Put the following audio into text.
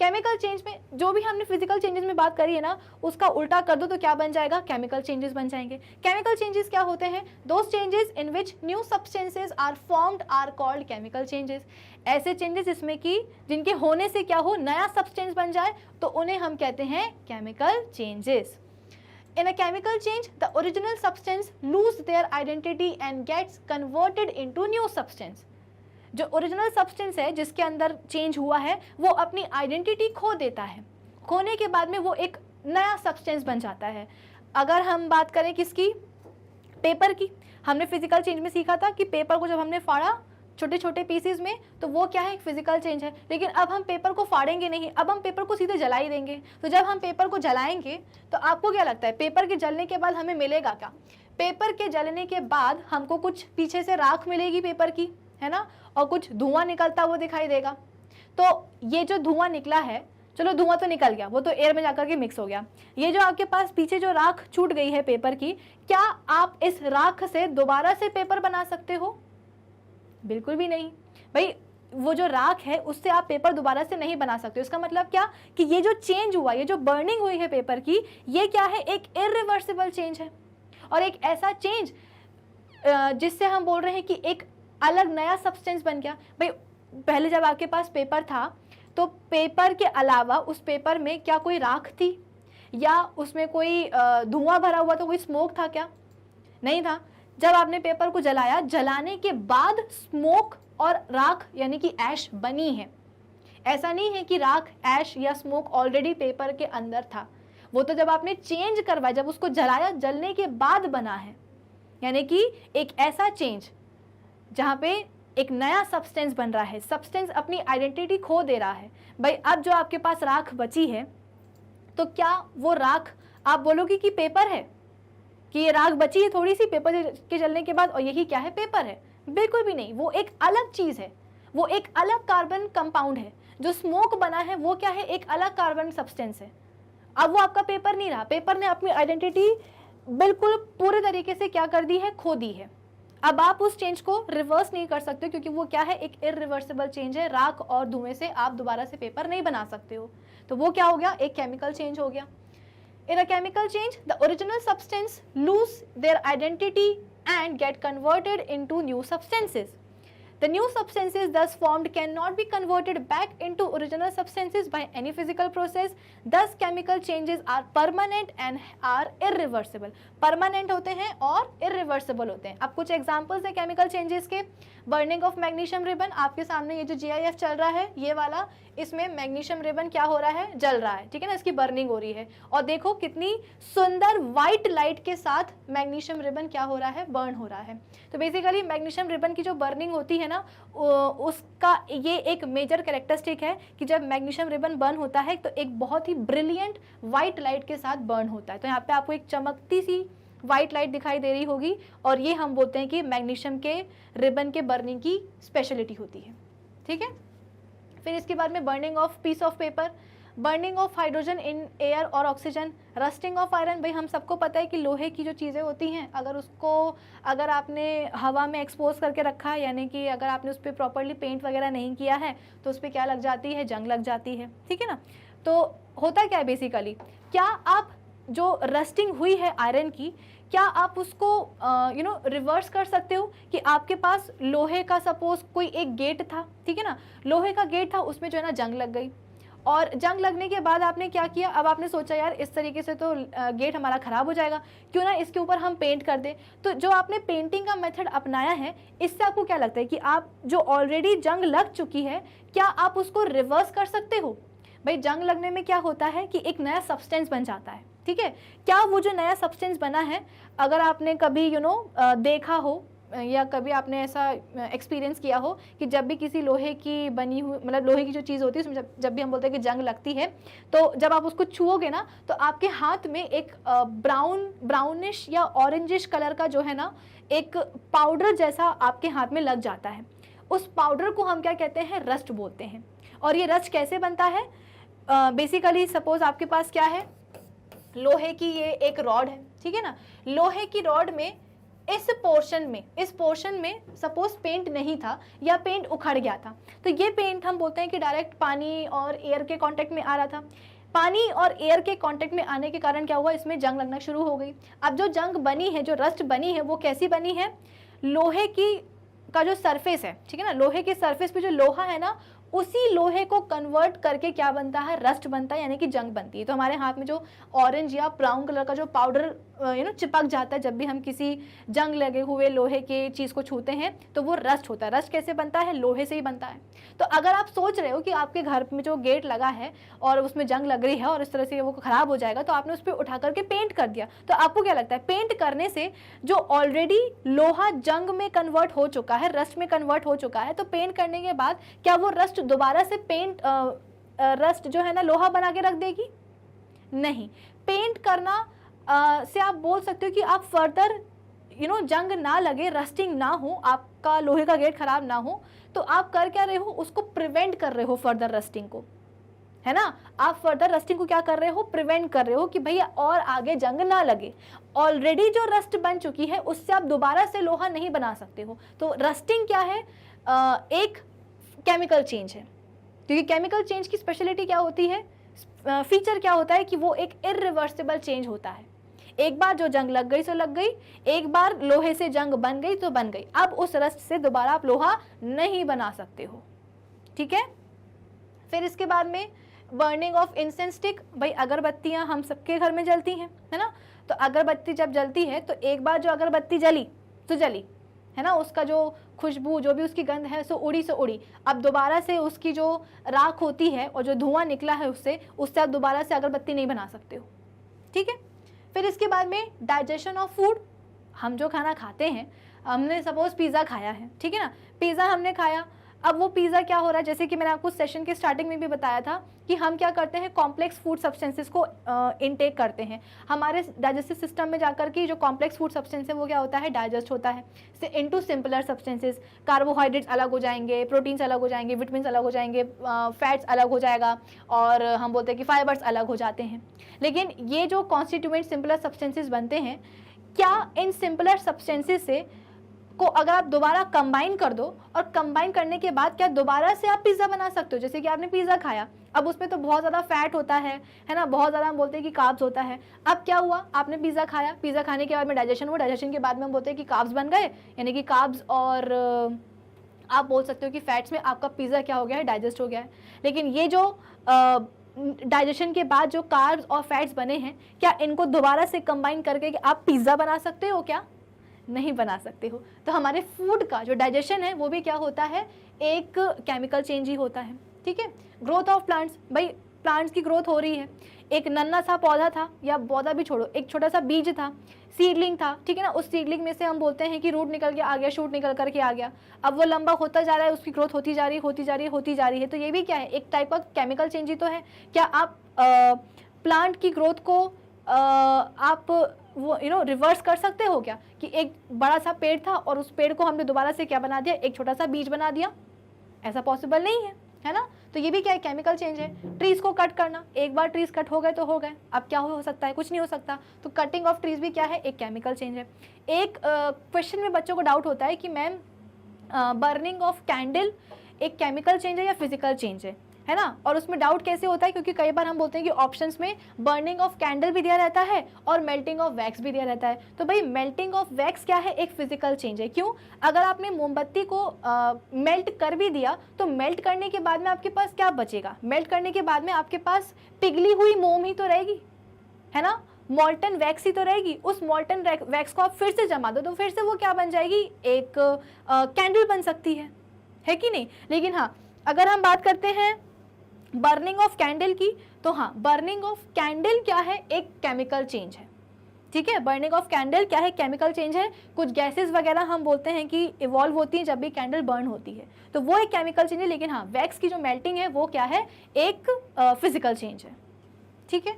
Chemical change में जो भी हमने फिजिकल चेंजेस में बात करी है ना, उसका उल्टा कर दो तो क्या बन जाएगा, केमिकल चेंजेस बन जाएंगे। केमिकल चेंजेस क्या होते हैं, those changes in which new substances are formed are called chemical changes. ऐसे चेंजेस इसमें कि जिनके होने से क्या हो, नया सब्सटेंस बन जाए, तो उन्हें हम कहते हैं chemical changes. In a chemical change, the original substance lose their identity and gets converted into new substance. जो ओरिजिनल सब्सटेंस है जिसके अंदर चेंज हुआ है वो अपनी आइडेंटिटी खो देता है, खोने के बाद में वो एक नया सब्सटेंस बन जाता है। अगर हम बात करें किसकी, पेपर की, हमने फिजिकल चेंज में सीखा था कि पेपर को जब हमने फाड़ा छोटे छोटे पीसेस में तो वो क्या है, एक फिजिकल चेंज है। लेकिन अब हम पेपर को फाड़ेंगे नहीं, अब हम पेपर को सीधे जला ही देंगे। तो जब हम पेपर को जलाएंगे तो आपको क्या लगता है, पेपर के जलने के बाद हमें मिलेगा क्या, पेपर के जलने के बाद हमको कुछ पीछे से राख मिलेगी पेपर की, है ना, और कुछ धुआं निकलता हुआ दिखाई देगा। तो ये जो धुआं निकला है, चलो धुआं तो निकल गया, वो तो एयर में जाकर के मिक्स हो गया। ये जो आपके पास पीछे जो राख छूट गई है पेपर की, क्या आप इस राख से दोबारा से पेपर बना सकते हो, बिल्कुल भी नहीं भाई। वो जो राख है उससे आप पेपर दोबारा से नहीं बना सकते। इसका मतलब क्या कि ये जो चेंज हुआ, ये जो बर्निंग हुई है पेपर की, ये क्या है, एक इरिवर्सिबल चेंज है। और एक ऐसा चेंज जिससे हम बोल रहे हैं कि एक अलग नया सब्सटेंस बन गया। भाई पहले जब आपके पास पेपर था तो पेपर के अलावा उस पेपर में क्या कोई राख थी, या उसमें कोई धुआं भरा हुआ था, कोई स्मोक था क्या, नहीं था। जब आपने पेपर को जलाया, जलाने के बाद स्मोक और राख यानी कि ऐश बनी है। ऐसा नहीं है कि राख, ऐश या स्मोक ऑलरेडी पेपर के अंदर था, वो तो जब आपने चेंज करवाया, जब उसको जलाया, जलने के बाद बना है। यानी कि एक ऐसा चेंज जहाँ पे एक नया सब्सटेंस बन रहा है, सब्सटेंस अपनी आइडेंटिटी खो दे रहा है। भाई अब जो आपके पास राख बची है, तो क्या वो राख आप बोलोगे कि पेपर है, कि ये राख बची है थोड़ी सी पेपर के जलने के बाद और यही क्या है, पेपर है? बिल्कुल भी नहीं, वो एक अलग चीज है, वो एक अलग कार्बन कंपाउंड है। जो स्मोक बना है वो क्या है, एक अलग कार्बन सब्सटेंस है। अब वो आपका पेपर नहीं रहा, पेपर ने अपनी आइडेंटिटी बिल्कुल पूरे तरीके से क्या कर दी है, खो दी है। अब आप उस चेंज को रिवर्स नहीं कर सकते क्योंकि वो क्या है, एक इरिवर्सिबल चेंज है। राख और धुएं से आप दोबारा से पेपर नहीं बना सकते हो। तो वो क्या हो गया, एक केमिकल चेंज हो गया। In a chemical change, the original substance lose their identity and get converted into new substances. The new substances thus formed cannot be converted back into original substances by any physical process. Thus, chemical changes are permanent and are irreversible. Permanent होते हैं और irreversible होते हैं। अब कुछ examples है chemical changes के। Burning of magnesium ribbon, आपके सामने ये जो GIF चल रहा है, ये वाला, इसमें मैग्नीशियम रिबन क्या हो रहा है, जल रहा है, ठीक है ना, इसकी बर्निंग हो रही है। और देखो कितनी सुंदर व्हाइट लाइट के साथ मैग्नीशियम रिबन क्या हो रहा है, बर्न हो रहा है। तो बेसिकली मैग्नीशियम रिबन की जो बर्निंग होती है ना, उसका ये एक मेजर कैरेक्टरिस्टिक है कि जब मैग्नीशियम रिबन बर्न होता है तो एक बहुत ही ब्रिलियंट व्हाइट लाइट के साथ बर्न होता है। तो यहाँ पे आपको एक चमकती सी व्हाइट लाइट दिखाई दे रही होगी, और ये हम बोलते हैं कि मैग्नीशियम के रिबन के बर्निंग की स्पेशलिटी होती है, ठीक है। फिर इसके बाद में burning of peace of paper, burning of hydrogen in air और ऑक्सीजन, रस्टिंग ऑफ आयरन। भाई हम सबको पता है कि लोहे की जो चीज़ें होती हैं, अगर आपने हवा में एक्सपोज करके रखा है, यानी कि अगर आपने उस पर प्रॉपरली पेंट वगैरह नहीं किया है, तो उस पर क्या लग जाती है, जंग लग जाती है, ठीक है ना। तो होता क्या है बेसिकली, क्या आप जो रस्टिंग हुई है आयरन की, क्या आप उसको रिवर्स कर सकते हो कि आपके पास लोहे का सपोज कोई एक गेट था, ठीक है ना, लोहे का गेट था, उसमें जो है ना जंग लग गई, और जंग लगने के बाद आपने क्या किया, अब आपने सोचा यार इस तरीके से तो गेट हमारा ख़राब हो जाएगा, क्यों ना इसके ऊपर हम पेंट कर दें। तो जो आपने पेंटिंग का मेथड अपनाया है, इससे आपको क्या लगता है कि आप जो ऑलरेडी जंग लग चुकी है, क्या आप उसको रिवर्स कर सकते हो? भाई जंग लगने में क्या होता है कि एक नया सब्सटेंस बन जाता है, ठीक है। क्या वो जो नया सब्सटेंस बना है, अगर आपने कभी देखा हो या कभी आपने ऐसा एक्सपीरियंस किया हो कि जब भी किसी लोहे की बनी हुई, मतलब लोहे की जो चीज़ होती है उसमें जब भी हम बोलते हैं कि जंग लगती है, तो जब आप उसको छुओगे ना, तो आपके हाथ में एक ब्राउनिश या ऑरेंजिश कलर का जो है ना, एक पाउडर जैसा आपके हाथ में लग जाता है। उस पाउडर को हम क्या कहते हैं, रस्ट बोलते हैं। और ये रस्ट कैसे बनता है, बेसिकली सपोज आपके पास क्या है, लोहे की ये एक रॉड है, ठीक है ना, लोहे की रॉड में इस पोर्शन में सपोज पेंट नहीं था या पेंट उखड़ गया था, तो ये पेंट हम बोलते हैं कि डायरेक्ट पानी और एयर के कांटेक्ट में आ रहा था। पानी और एयर के कांटेक्ट में आने के कारण क्या हुआ, इसमें जंग लगना शुरू हो गई। अब जो जंग बनी है, जो रस्ट बनी है, वो कैसी बनी है, लोहे की का जो सरफेस है, ठीक है ना, लोहे के सरफेस पे जो लोहा है ना, उसी लोहे को कन्वर्ट करके क्या बनता है, रस्ट बनता है, यानी कि जंग बनती है। तो हमारे हाथ में जो ऑरेंज या ब्राउन कलर का जो पाउडर चिपक जाता है जब भी हम किसी जंग लगे हुए लोहे के चीज़ को छूते हैं, तो वो रस्ट होता है। रस्ट कैसे बनता है, लोहे से ही बनता है। तो अगर आप सोच रहे हो कि आपके घर में जो गेट लगा है और उसमें जंग लग रही है और इस तरह से वो खराब हो जाएगा, तो आपने उस पर उठा करके पेंट कर दिया, तो आपको क्या लगता है, पेंट करने से जो ऑलरेडी लोहा जंग में कन्वर्ट हो चुका है, रस्ट में कन्वर्ट हो चुका है, तो पेंट करने के बाद क्या वो रस्ट दोबारा से रस्ट जो है ना लोहा बना के रख देगी? नहीं। पेंट करना से आप बोल सकते हो कि आप फर्दर जंग ना लगे, रस्टिंग ना हो, आपका लोहे का गेट खराब ना हो, तो आप कर क्या रहे हो, उसको प्रिवेंट कर रहे हो फर्दर रस्टिंग को, है ना। आप फर्दर रस्टिंग को क्या कर रहे हो, प्रिवेंट कर रहे हो कि भैया और आगे जंग ना लगे। ऑलरेडी जो रस्ट बन चुकी है उससे आप दोबारा से लोहा नहीं बना सकते हो। तो रस्टिंग क्या है, एक केमिकल चेंज है। क्योंकि केमिकल चेंज की स्पेशलिटी क्या होती है, फीचर क्या होता है कि वो एक इरिवर्सिबल चेंज होता है। एक बार जो जंग लग गई सो लग गई, एक बार लोहे से जंग बन गई तो बन गई। अब उस रस्ट से दोबारा आप लोहा नहीं बना सकते हो, ठीक है। फिर इसके बाद में बर्निंग ऑफ इंसेंस स्टिक। भाई अगरबत्तियां हम सबके घर में जलती हैं, है ना। तो अगरबत्ती जब जलती है तो एक बार जो अगरबत्ती जली तो जली, है ना, उसका जो खुशबू, जो भी उसकी गंध है, सो उड़ी। अब दोबारा से उसकी जो राख होती है और जो धुआं निकला है उससे आप दोबारा से अगरबत्ती नहीं बना सकते हो, ठीक है। फिर इसके बाद में डाइजेशन ऑफ फूड। हम जो खाना खाते हैं, हमने सपोज पिज़्ज़ा खाया है, ठीक है ना, पिज़्ज़ा हमने खाया। अब वो पिज़्ज़ा क्या हो रहा है, जैसे कि मैंने आपको सेशन के स्टार्टिंग में भी बताया था कि हम क्या करते हैं, कॉम्प्लेक्स फूड सब्सटेंसेस को इनटेक करते हैं। हमारे डाइजेस्टिव सिस्टम में जाकर के जो कॉम्प्लेक्स फूड सब्सटेंस है वो क्या होता है, डाइजेस्ट होता है से इनटू सिंपलर सब्सटेंसेस। कार्बोहाइड्रेट्स अलग हो जाएंगे, प्रोटीन्स अलग हो जाएंगे, विटामिन्स अलग हो जाएंगे, फैट्स अलग हो जाएगा, और हम बोलते हैं कि फाइबर्स अलग हो जाते हैं। लेकिन ये जो कॉन्स्टिट्यूएंट सिंपलर सब्सटेंसेस बनते हैं, क्या इन सिंपलर सब्सटेंसेस से को अगर आप दोबारा कंबाइन कर दो, और कंबाइन करने के बाद क्या दोबारा से आप पिज़्ज़ा बना सकते हो। जैसे कि आपने पिज़्ज़ा खाया, अब उसमें तो बहुत ज़्यादा फैट होता है ना, बहुत ज़्यादा हम बोलते हैं कि कार्ब्स होता है। अब क्या हुआ, आपने पिज़्ज़ा खाया, पिज़्ज़ा खाने के बाद में डाइजेशन हुआ, डाइजेशन के बाद में हम बोलते हैं कि कार्ब्स बन गए, यानी कि कार्ब्स, और आप बोल सकते हो कि फैट्स में आपका पिज़्ज़ा क्या हो गया है, डाइजेस्ट हो गया है। लेकिन ये जो डाइजेशन के बाद जो कार्ब्स और फैट्स बने हैं, क्या इनको दोबारा से कंबाइन करके आप पिज़्ज़ा बना सकते हो? क्या नहीं बना सकते हो। तो हमारे फूड का जो डाइजेशन है वो भी क्या होता है, एक केमिकल चेंज ही होता है, ठीक है। Growth of plants. भाई प्लांट्स की ग्रोथ हो रही है, एक नन्हा सा पौधा था, या पौधा भी छोड़ो, एक छोटा सा बीज था, सीडलिंग था, ठीक है ना, उस सीडलिंग में से हम बोलते हैं कि रूट निकल के आ गया, शूट निकल करके आ गया। अब वो लंबा होता जा रहा है, उसकी ग्रोथ होती जा रही है। तो ये भी क्या है, एक टाइप का केमिकल चेंज ही तो है। क्या आप प्लांट की ग्रोथ को आप वो रिवर्स कर सकते हो क्या, कि एक बड़ा सा पेड़ था और उस पेड़ को हमने दोबारा से क्या बना दिया, एक छोटा सा बीज बना दिया? ऐसा पॉसिबल नहीं है ना। तो ये भी क्या है, केमिकल चेंज है। ट्रीज को कट करना, एक बार ट्रीज कट हो गए तो हो गए, अब क्या हो सकता है, कुछ नहीं हो सकता। तो कटिंग ऑफ ट्रीज भी क्या है, एक केमिकल चेंज है। एक क्वेश्चन में बच्चों को डाउट होता है कि मैम बर्निंग ऑफ कैंडल एक केमिकल चेंज है या फिजिकल चेंज है ना। और उसमें डाउट कैसे होता है, क्योंकि कई बार हम बोलते हैं कि ऑप्शंस में बर्निंग ऑफ कैंडल भी दिया रहता है और मेल्टिंग ऑफ वैक्स भी दिया रहता है। तो भाई मेल्टिंग ऑफ वैक्स क्या है, एक फिजिकल चेंज है। क्यों, अगर आपने मोमबत्ती को मेल्ट कर भी दिया, तो मेल्ट करने के बाद में आपके पास क्या बचेगा, मेल्ट करने के बाद में आपके पास पिघली हुई मोम ही तो रहेगी, है ना, मॉल्टन वैक्स ही तो रहेगी। उस मॉल्टन वैक्स को आप फिर से जमा दो तो फिर से वो क्या बन जाएगी, एक कैंडल बन सकती है कि नहीं। लेकिन हाँ, अगर हम बात करते हैं बर्निंग ऑफ कैंडल की, तो हाँ, बर्निंग ऑफ कैंडल क्या है, एक केमिकल चेंज है, ठीक है। बर्निंग ऑफ कैंडल क्या है, केमिकल चेंज है। कुछ गैसेस वगैरह हम बोलते हैं कि इवॉल्व होती हैं जब भी कैंडल बर्न होती है, तो वो एक केमिकल चेंज है। लेकिन हाँ, वैक्स की जो मेल्टिंग है वो क्या है, एक फिजिकल चेंज है, ठीक है।